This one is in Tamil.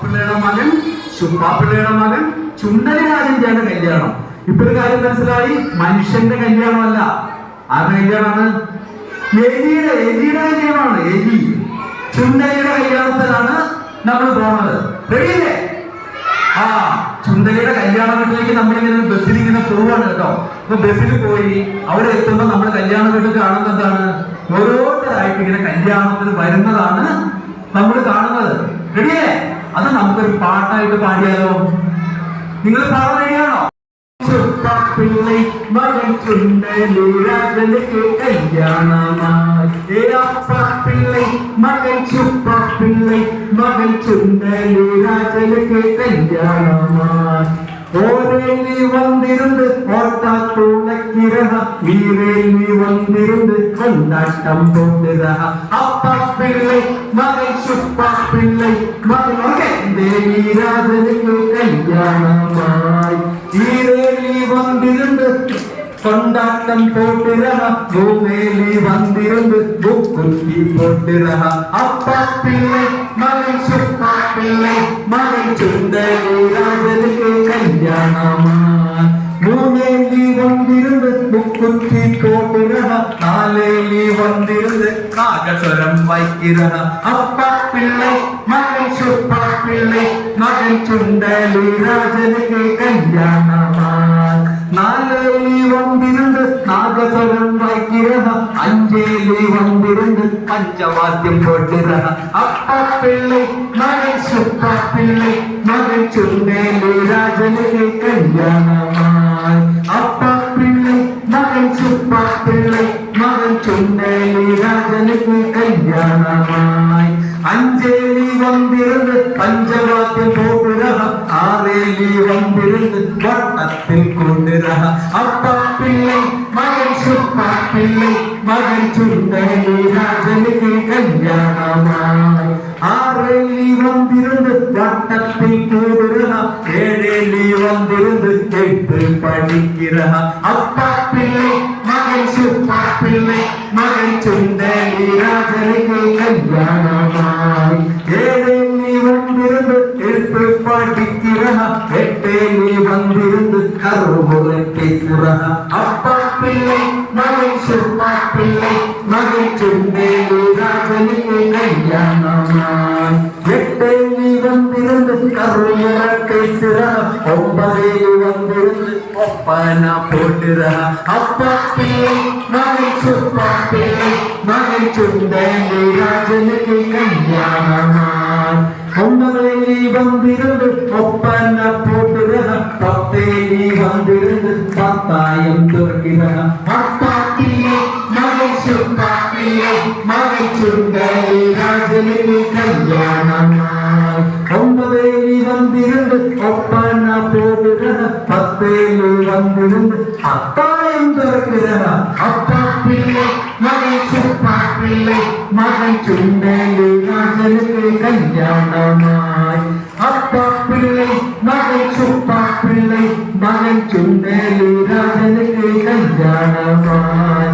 പാപ്പിള്ളയുടെ മകൻ ശുപ്പാപ്പിള്ളയുടെ മകൻ ചുണ്ടലിരാജന്റെയാണ് കല്യാണം. ഇപ്പൊ ഒരു കാര്യം മനസ്സിലായി, മനുഷ്യന്റെ കല്യാണമല്ല. ആരുടെ കല്യാണമാണ്? എലിയുടെ കല്യാണമാണ്. എലി ചുണ്ടലിയുടെ കല്യാണത്തിലാണ് നമ്മൾ പോകുന്നത്. റെഡിയല്ലേ? ആ ചുണ്ടലിയുടെ കല്യാണ വീട്ടിലേക്ക് നമ്മളിങ്ങനെ ബസ്സിൽ ഇങ്ങനെ പോവാണ് കേട്ടോ. അപ്പൊ ബസ്സിൽ പോയി അവിടെ എത്തുമ്പോൾ നമ്മൾ കല്യാണ വീട്ടിൽ കാണുന്നത് എന്താണ്? ഓരോരുത്തരായിട്ട് ഇങ്ങനെ കല്യാണത്തിന് വരുന്നതാണ് നമ്മൾ കാണുന്നത്. റെഡിയല്ലേ? അത് നമുക്കൊരു പാട്ടായിട്ട് പാടിയാലോ? നിങ്ങൾ പാടാൻ റെഡിയാണോ? ചുപ്പാപ്പിള്ളை മകൻ ചുണ്ടലിരാജനുക്ക് കല്യാണമായി. അപ്പാപ്പിള്ളை മകൻ ചുപ്പാപ്പിള്ളை മകൻ ചുണ്ടലിരാജനുക്ക് കല്യാണമായി. ഓരേലി വന്നിരുന്ന് ഓട്ടാത്തുണക്കിരഹ വീരേലി വന്നിരുന്ന് കൊണ്ടാട്ടം പോട്ടുരഹ. അപ്പാപ്പിള്ളை മകൻ ചുപ്പാപ്പിള്ളை മകൻ ചുണ്ടലിരാജനുക്ക് കല്യാണമായി. ஈரேலி வந்திருந்து கொண்டாட்டம் போட்டுறஹ பூமேலி வந்திருந்து புக்குத்தி போட்டுறஹ. அப்பா பிள்ளை மகன் சுப்பா பிள்ளை மகன் சுந்தலிராஜனுக்கு கல்யாணமாய். மூணேலி வந்திருந்து புக்குத்தி போட்டுறஹ நாலேலி வந்திருந்து நாகஸ்வரம் வைக்கிறஹ. அப்பா பிள்ளை மகன் சுப்பா பிள்ளை மகன் சுண்டலிராஜனுக்கு கல்யாணமாய். நாலேலி வந்திருந்து நாகஸ்வரம் வைக்கிறஹ அஞ்சேலி வந்திருந்து பஞ்சவாத்தியம் போட்டுறஹ. அப்பா பிள்ளை மகன் சுப்பா பிள்ளை மகன் சுண்டலிராஜனுக்கு கல்யாணமாய். அப்பா பிள்ளை மகன் சுப்பா பிள்ளை மகன் சுண்டலிராஜனுக்கு கல்யாணமாய். அஞ்சேலி வந்திருந்து பஞ்சவாத்தியம் போட்டுறஹ ஆறேலி வந்திருந்து வட்டத்தில் கொண்டுறஹ. அப்பா பிள்ளை மகன் சுப்பா பிள்ளை மகன் சுண்டலிராஜனுக்கு கல்யாணமாய். ஆறேலி வந்திருந்து வட்டத்தில் கூடுறஹ ஏழேலி வந்திருந்து கேட்டு படிக்கிறஹ. அப்பா பிள்ளை மகன் சுப்பா பிள்ளை மகன் சுண்டலிராஜனுக்கு கல்யாணமாய். ஏழேலி வந்திருந்து எழுத்து படிக்கிறஹ எட்டேலி வந்திருந்து கருமுறை பேசுறஹ. அப்பா பிள்ளை மகன் சுப்பா பிள்ளை மகன் சுண்டலிராஜனுக்கு கல்யாணமாய். எட்டேலி வந்திருந்து கருமுறை பேசுறஹ ஒன்பதேலி வந்திருந்து ஒப்பன போட்டுறஹ. அப்பா பிள்ளை மகன் சுப்பா பிள்ளை மகன் சுண்டலிராஜனுக்கு கல்யாணமாய். ஒன்பதேலி வந்திருந்து ஒப்பன போட்டுறஹ பத்தேலி வந்திருந்து பத்தாயம் துறக்கிறஹ. அப்பா பிள்ளை மகன் சுப்பா பிள்ளை மகன் சுண்டலிராஜனுக்கு கல்யாணமாய். ஒன்பதேலி வந்திருந்து ஒப்பன போட்டுறஹ பத்தேலி வந்திருந்து பத்தாயம் துறக்கிறஹ. அப்பா பிள்ளை மகன் சுப்பா பிள்ளை மகன் சுண்டலிராஜனுக்கு கல்யாணமாய். அப்பா பிள்ளை மகன் சுப்பா பிள்ளை மகன் சுண்டலிராஜனுக்கு கல்யாணமாய்.